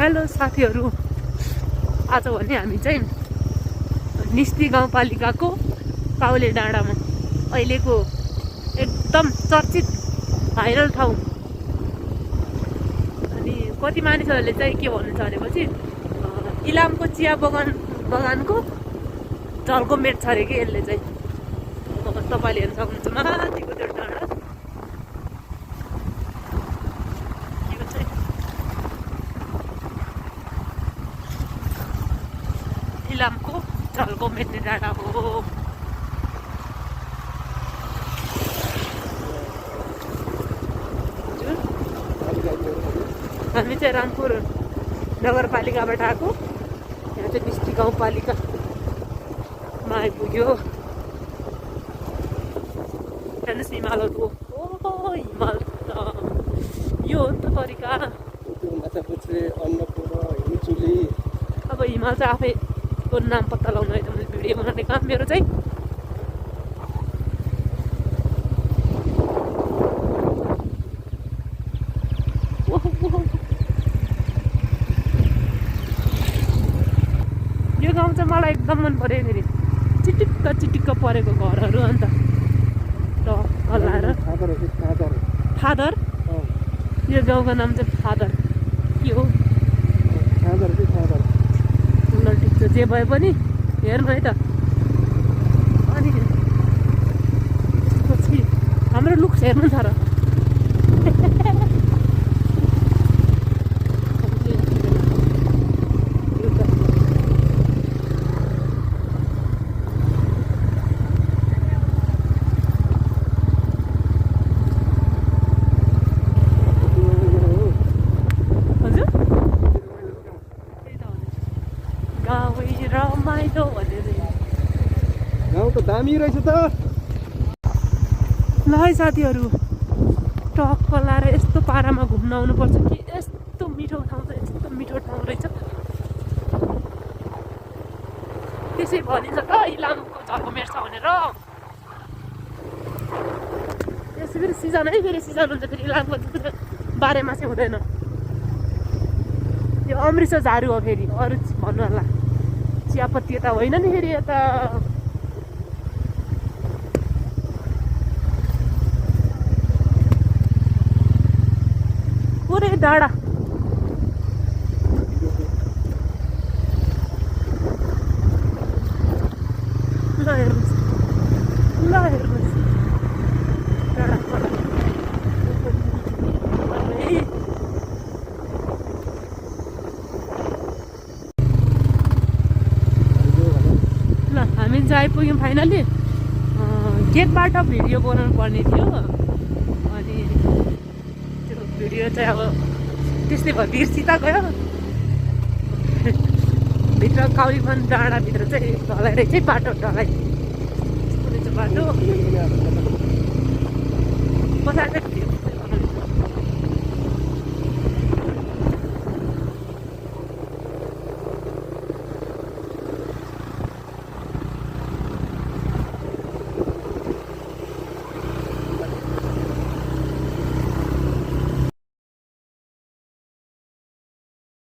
Hello साथीहरू, आज भने हामी चाहिँ निस्ती गाउँपालिकाको काउले डाँडामा अहिलेको एकदम चर्चित भाइरल ठाउँ। अनि कति मानिसहरूले चाहिँ के भन्नुहुन्छ भनेपछि इलामको चिया बगानको झल्को मेट छ अरे कि यसले चाहिँ। तपाईँले हेर्न सक्नुहुन्छ माथिको त्यो डाँडा। इलामको झल्को मेट्ने डाँडा हो। हामी चाहिँ रामपुर नगरपालिकाबाट आएको, यहाँ चाहिँ निस्ती गाउँपालिकामा आइपुग्यो। हेर्नुहोस् हिमालहरू, ओहो हिमाल त यो हो नि त तरिका। अब हिमाल चाहिँ आफैको नाम पत्ता लगाउनु है त, मैले भिडियो बनाउने काम मेरो चाहिँ। यो गाउँ चाहिँ मलाई एकदम मन पर्यो। यहाँनिर चिटिक्क परेको घरहरू अन्त हल्लाएर फादर। यो गाउँको नाम चाहिँ फादर के हो? ल ठिक छ, जे भए पनि हेर्नु है त। अनि त्यसपछि हाम्रो लुक्स हेर्नु छ र। गाउँ त दामी रहेछ त। ल है साथीहरू, टक्क लाएर यस्तो पारामा घुम्न आउनुपर्छ कि यस्तो मिठो ठाउँ छ, यस्तो मिठो ठाउँ रहेछ। त्यसै भनिन्छ त इलामको झल्को मेट छ भनेर। त्यसै फेरि सिजन है, फेरि सिजन हुन्छ फेरि इलामको बारेमा चाहिँ हुँदैन। यो अमृतसर झारू हो फेरि, अरू भन्नु होला। चियापत्ती यता होइन नि फेरि, यता पुरै डाँडा। ल हेर्नुहोस्, डाँडा ल हामी चाहिँ आइपुग्यौँ फाइनली। गेटबाट भिडियो बनाउनु पर्ने थियो, अनि त्यो भिडियो चाहिँ अब त्यस्तै भयो, बिर्सी त गयो। भित्र काउलीवन डाँडाभित्र चाहिँ ढलाइ रहेछ, बाटो ढलाइ यस्तो रहेछ बाटो। पछाडि